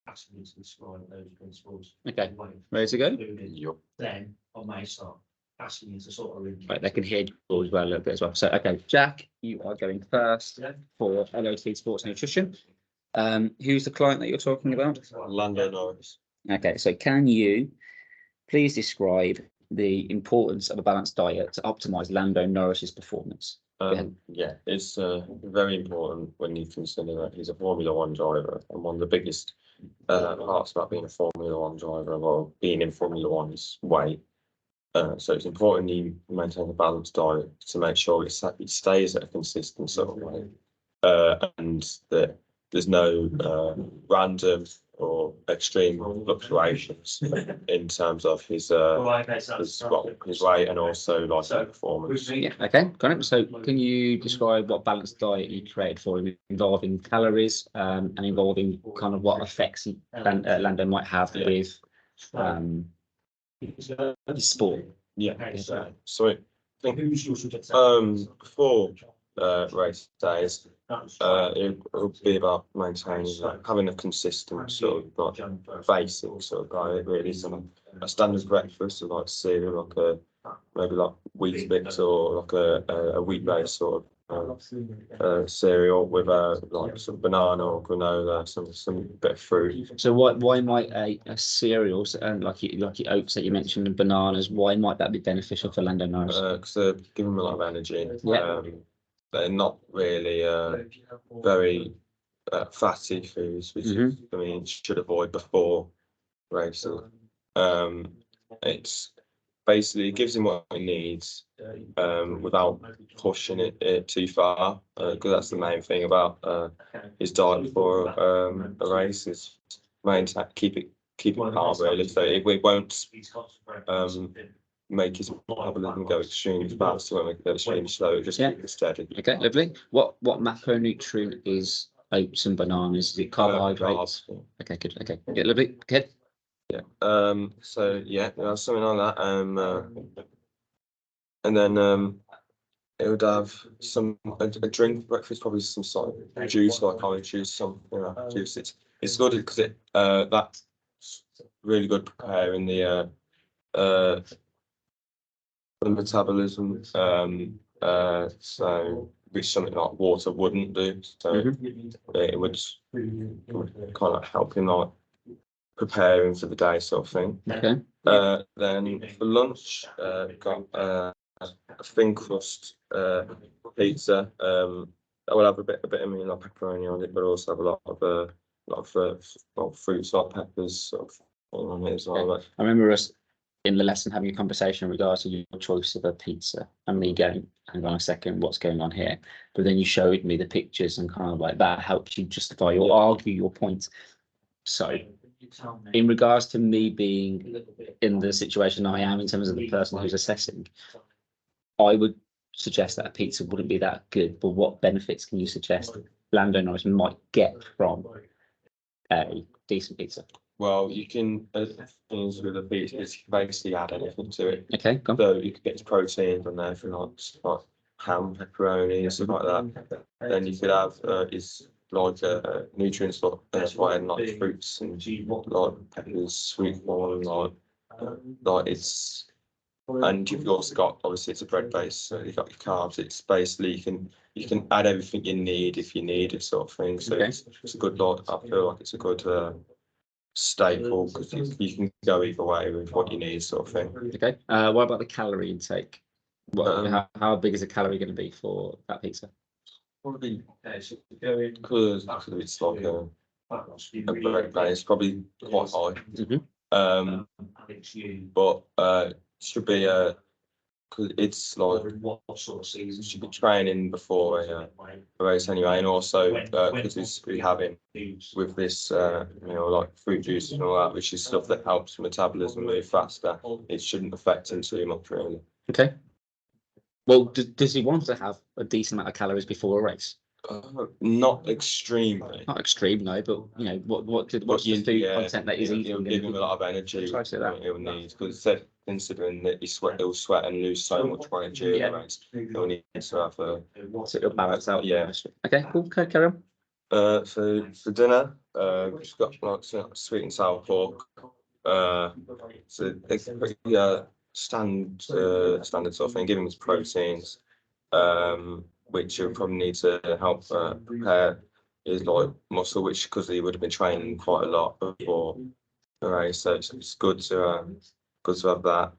asking you to describe those principles. Okay, ready to go? Yep. Then I may start asking you to sort of. Right, they can hear you as well a little bit as well. So, okay, Jack, you are going first for LO2 Sports Nutrition. Who's the client that you're talking about? Lando Norris. Okay, so can you please describe the importance of a balanced diet to optimize Lando Norris's performance? Yeah, it's very important when you consider that he's a Formula One driver, and one of the biggest parts about being a Formula One driver or being in Formula One is weight. So it's important you maintain a balanced diet to make sure it stays at a consistent sort of weight, and that there's no random or extreme fluctuations in terms of his weight and also like performance. Yeah, okay, got it. So can you describe what balanced diet you created for him, involving calories and involving kind of what effects Lando might have with his sport? Yeah, so I think before race days, it would be about maintaining having a consistent sort of like basic sort of diet, really. So a standard breakfast of like cereal, like maybe like wheat bix or like a wheat based sort of cereal with like some banana or granola, some bit of fruit. So why might a cereal and like your oats that you mentioned and bananas, why might that be beneficial for Lando Norris? Because they give him a lot of energy. Yeah. They're not really very fatty foods, which I mean should avoid before racing. It's basically it gives him what he needs without pushing it too far, because that's the main thing about his diet for a race is maintain keep it calm, really, so it won't make his metabolism go extremely fast, so it won't go extremely slow, just keep it steady. Okay, lovely. What macronutrient is oats and bananas? Is it carbohydrates? Okay, good. Okay, yeah, lovely. Good. Yeah. So yeah, something like that. And then it would have a drink for breakfast, probably some sort of juice, like orange juice, some juice. It's good because that's really good preparing the metabolism. So which something like water wouldn't do. So it would kind of help him like preparing for the day, sort of thing. Okay. Then for lunch, got a thin crust pizza. I will have a bit of meat like pepperoni on it, but also have a lot of fruits like peppers sort of on it as well. Okay. I remember us in the lesson having a conversation in regards to your choice of a pizza and me going, hang on a second, what's going on here? But then you showed me the pictures and kind of like that helps you justify or argue your point. So in regards to me being in the situation I am in terms of the person who's assessing, I would suggest that a pizza wouldn't be that good, but what benefits can you suggest Lando Norris might get from a decent pizza? Well, you can things with a pizza is basically add anything to it. Okay, go on. So you could get his protein from there for like ham, pepperoni, and stuff like that. Then you could have his like nutrients like fruits and like peppers, sweet corn, like it's. And you've also got, obviously it's a bread base, so you've got your carbs. It's basically you can add everything you need if you need it, sort of thing. So it's a good lot. I feel like it's a good staple because you can go either way with what you need, sort of thing. Okay. What about the calorie intake? How big is a calorie going to be for that pizza? Probably because it's like a bread base, probably quite high. But should be because it's like should be training before a race anyway, and also because we have him with this like fruit juice and all that, which is stuff that helps metabolism move faster. It shouldn't affect him too much, really. Okay. Well, does he want to have a decent amount of calories before a race? Not extremely. Not extreme, no, but you know what's the food content that he's eating? Give him a lot of energy. He'll need, because considering that he'll sweat and lose so much weight during the race, he'll need to have so it'll balance out. Yeah. Okay, cool. Okay, carry on. For dinner, just got like sweet and sour pork. So it's pretty standard sort of thing. Giving us proteins, which you probably need to help prepare is like muscle, which because he would have been training quite a lot before the race, so it's good to have that.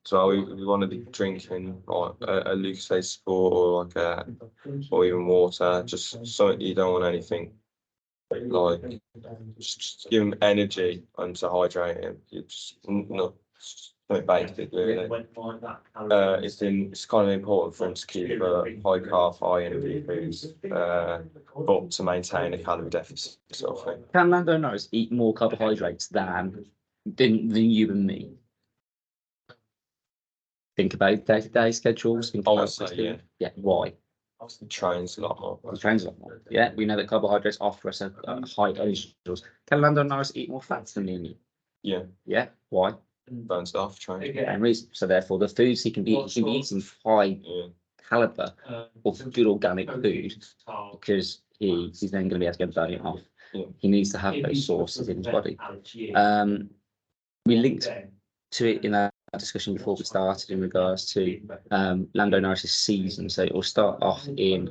So we want to be drinking like a Lucozade Sport or like or even water, just so you don't want anything like just give him energy and to hydrate him. You just not something basic really. It's kind of important for him to keep high carb, high energy foods, but to maintain a calorie deficit sort of thing. Can Lando Norris eat more carbohydrates than you and me? Think about day-to-day schedules. Think I about would say, yeah. Yeah. Why? He trains a lot more. He trains a lot more. Yeah, we know that carbohydrates offer us a high energy levels. Can Lando Norris eat more fats than me and you? Yeah, Yeah. Why? burns it off, training. And reason. So therefore, the foods he can be eating high Yeah. caliber of good organic food because he's then going to be able to burn it off. Yeah. He needs to have those sources in his body. We linked to it in our discussion before we started in regards to Lando Norris's season. So it will start off in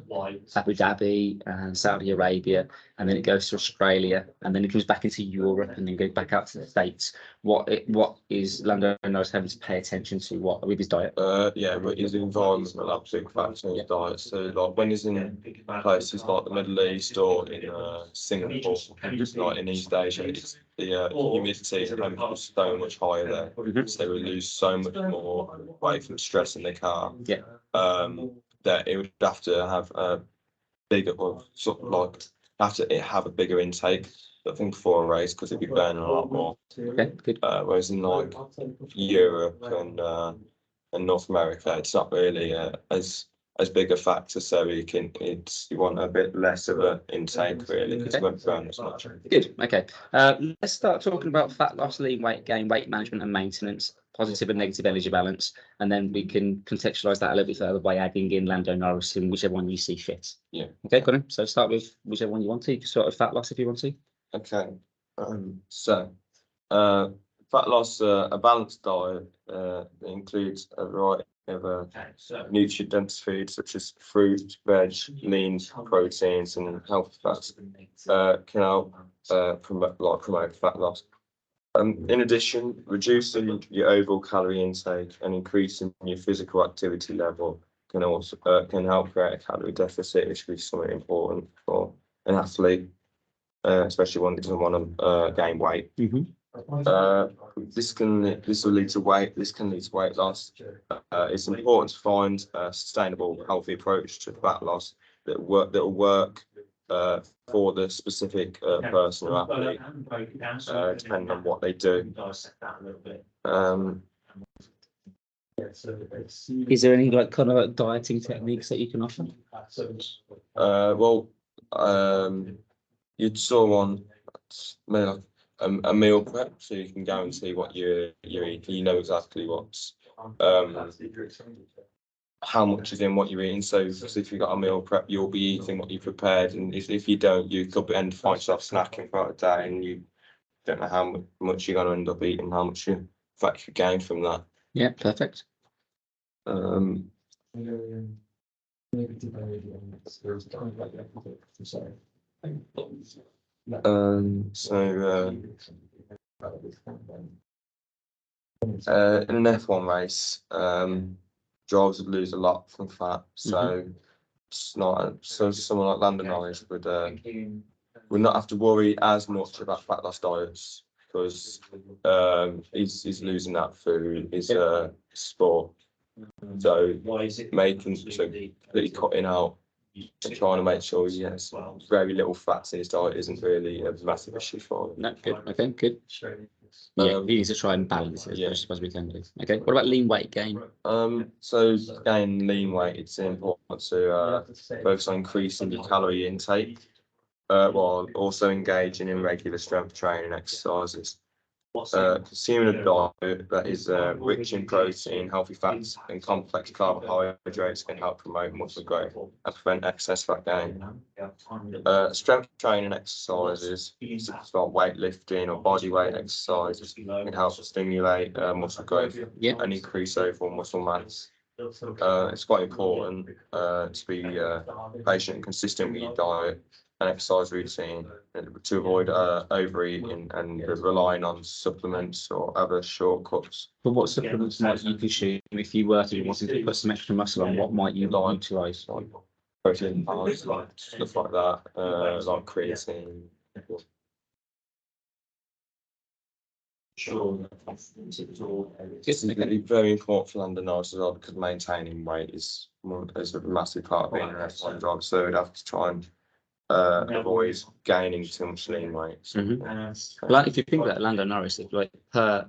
Abu Dhabi and Saudi Arabia, and then it goes to Australia, and then it comes back into Europe, and then goes back out to the States. What is Lando Norris having to pay attention to? What with his diet? Yeah, but his environment will have a big factor in his diet. So like when he's in places like the Middle East or in Singapore, like in East Asia, it's the humidity and temperature is so much higher there. So they will lose so much more weight from stress in the car. Yeah. That it would have to have a bigger, or sort of like have a bigger intake. I think before a race because it'd be burning a lot more. Okay, good. Whereas in like Europe and North America, it's not really as big a factor. So you want a bit less of an intake really because it won't burn as much. Good. Okay. Let's start talking about fat loss, lean weight gain, weight management and maintenance, positive and negative energy balance, and then we can contextualize that a little bit further by adding in Lando Norris and whichever one you see fit. Yeah. Okay, got it. So start with whichever one you want to. You can start with fat loss if you want to. Okay. Fat loss, a balanced diet includes a variety of nutrient-dense foods such as fruit, veg, lean proteins, and healthy fats. Can help promote fat loss. In addition, reducing your overall calorie intake and increasing your physical activity level can also can help create a calorie deficit, which is something important for an athlete. Especially one that doesn't want to gain weight. This can lead to weight loss. It's important to find a sustainable, healthy approach to fat loss that will work for the specific person or athlete, depending on what they do. Is there any like kind of like dieting techniques that you can offer? You'd sort of want maybe like a meal prep, so you can guarantee what you're eating. You know exactly what's how much is in what you're eating. So if you've got a meal prep, you'll be eating what you prepared, and if you don't, you could end up find yourself snacking throughout the day, and you don't know how much you're going to end up eating, how much you fat you gain from that. Yeah, perfect. In an F1 race, drivers would lose a lot from fat, so it's not. So someone like Lando Norris would not have to worry as much about fat loss diets because he's losing that through his sport. So really cutting out, trying to make sure he has very little fats in his diet isn't really a massive issue for him. No, good. Okay, good. Yeah, he needs to try and balance it as much as we can do. Okay, what about lean weight gain? So to gain lean weight, it's important to focus on increasing your calorie intake while also engaging in regular strength training exercises. Consuming a diet that is rich in protein, healthy fats, and complex carbohydrates can help promote muscle growth and prevent excess fat gain. Strength training exercises, such as like weightlifting or body weight exercises, can help stimulate muscle growth and increase overall muscle mass. It's quite important to be patient and consistent with your diet and exercise routine to avoid overeating and relying on supplements or other shortcuts. But what supplements might you consume if you were to wanting to put some extra muscle on? What might you utilise? Like protein bars, like stuff like that, like creatine. Sure. It's very important for land and as well because maintaining weight is a massive part of being an exercise driver. So we'd have to try and avoid gaining too much lean weight. Like if you think about Lando Norris, if like per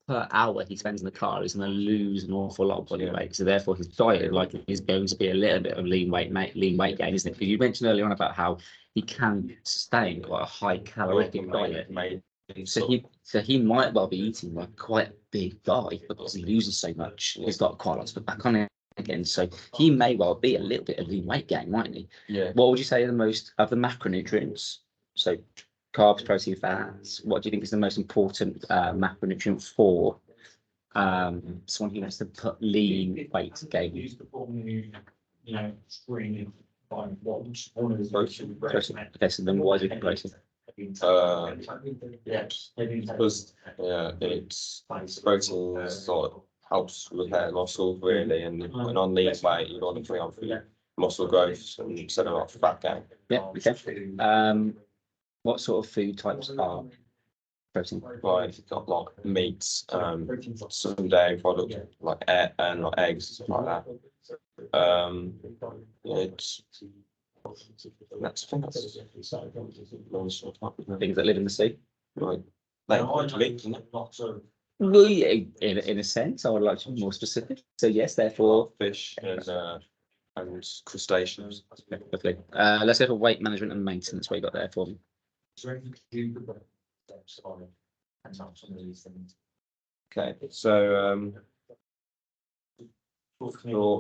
hour he spends in the car, he's going to lose an awful lot of body weight. So therefore, his diet like is going to be a little bit of lean weight gain, isn't it? Because you mentioned earlier on about how he can sustain quite a high calorific diet. So he might well be eating like quite a big guy because he loses so much. He's got quite a lot to put back on it again. So he may well be a little bit of lean weight gain, mightn't he? Yeah. What would you say are the most of the macronutrients? So carbs, protein, fats. What do you think is the most important macronutrient for someone who has to put lean weight gain? You know, screening by protein. Okay, so then why is it protein? Because it's protein sort of helps repair muscle really, and on lean weight you want to bring on for muscle growth instead of fat gain. Yeah. Okay. What sort of food types are protein? Like you've got like meats, some dairy products like eggs, stuff like that. It's that's Things that live in the sea. right. Well, yeah, in a sense, I would like to be more specific. So yes, therefore, Fish and crustaceans. lovely. Let's go for weight management and maintenance. What you got there for me? Okay, so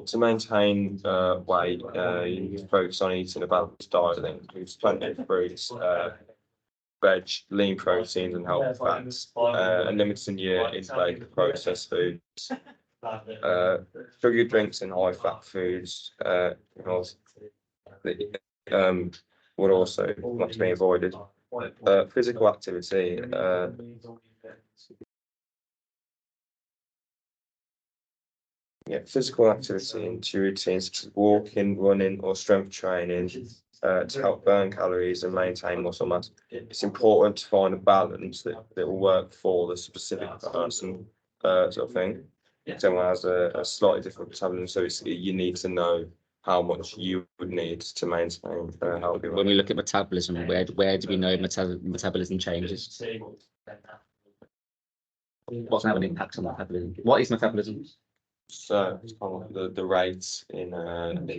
to maintain weight, you need to focus on eating a balanced diet. That includes plenty of fruits, veg, lean proteins, and healthy fats, and limiting your intake of processed foods. Sugar drinks and high fat foods would also not to be avoided. Physical activity. Physical activity into routines such as walking, running, or strength training to help burn calories and maintain muscle mass. It's important to find a balance that will work for the specific person, sort of thing. Someone has a slightly different metabolism, so you need to know how much you would need to maintain healthy. When we look at metabolism, where do we know metabolism changes? What's having an impact on metabolism? What is metabolism? So it's kind of like the rate in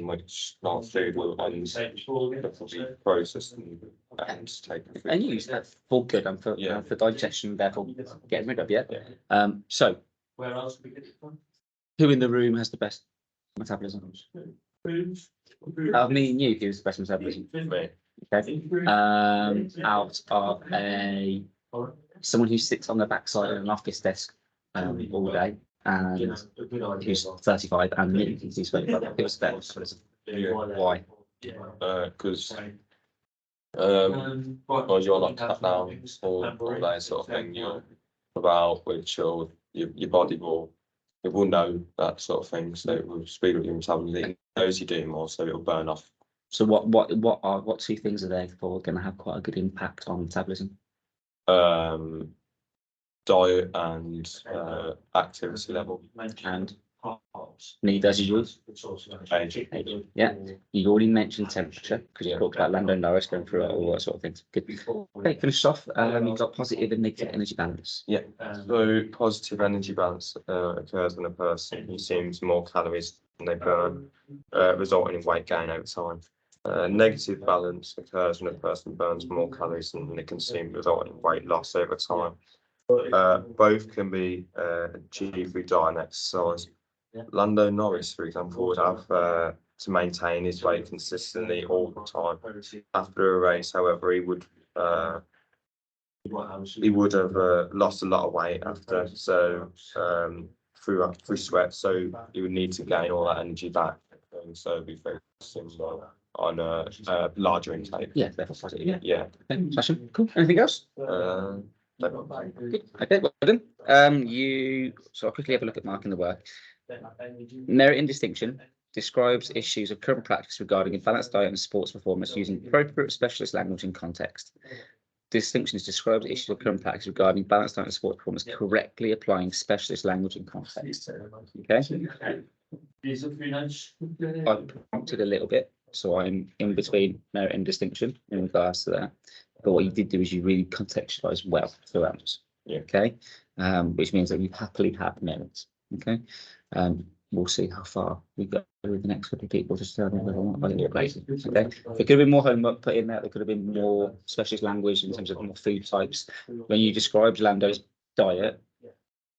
which our food will be processed and taken. And use that for good and for digestion, therefore getting rid of. Yeah. So Where else we get it from? who in the room has the best metabolism? Out of me and you, who's the best metabolism? Me. Okay. Out of someone who sits on the backside of an office desk all day and who's 35 and me who's 25. Who's the best? Why? Because you're like cut down all that sort of thing. You're about which your body will know that sort of thing. So it will speed up your metabolism. It knows you're doing more, so it will burn off. So what two things are there for going to have quite a good impact on metabolism? Diet and activity level. And need as you use. Yeah, you already mentioned temperature because you talked about Lando Norris going through all that sort of things. Good. Okay, finish off. You've got positive and negative energy balance. Yeah. So positive energy balance occurs when a person consumes more calories than they burn, resulting in weight gain over time. Negative balance occurs when a person burns more calories than they consume, resulting in weight loss over time. Both can be achieved through diet and exercise. Lando Norris, for example, would have to maintain his weight consistently all the time. After a race, however, he would have lost a lot of weight after, so through sweat, so he would need to gain all that energy back, and so it'd be very similar on a larger intake. Yeah, therefore positive. Yeah. Yeah. Okay, smashing. Cool. Anything else? Good. Okay, well done. So I'll quickly have a look at marking the work. Merit in distinction describes issues of current practice regarding a balanced diet and sports performance using appropriate specialist language and context. Distinctions describes issues of current practice regarding balanced diet and sports performance correctly applying specialist language and context. Okay. I've prompted a little bit, so I'm in between merit and distinction in regards to that. But what you did do is you really contextualize well throughout. Yeah. Okay. Which means that you happily have merits. Okay. We'll see how far we go with the next couple of people, just whether or not I get places. Okay. There could have been more homework put in there. There could have been more specialist language in terms of more food types. When you described Lando's diet,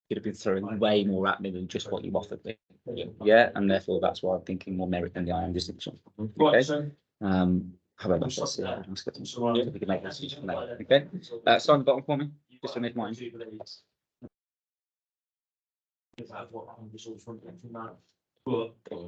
you'd have been throwing way more at me than just what you offered me. Yeah, and therefore that's why I'm thinking more merit than the I am distinction. Okay. However, let's see. Let's get some. We can make that decision from there. Okay. Sign the bottom for me. Just to make mine. Is that what I'm just from that? But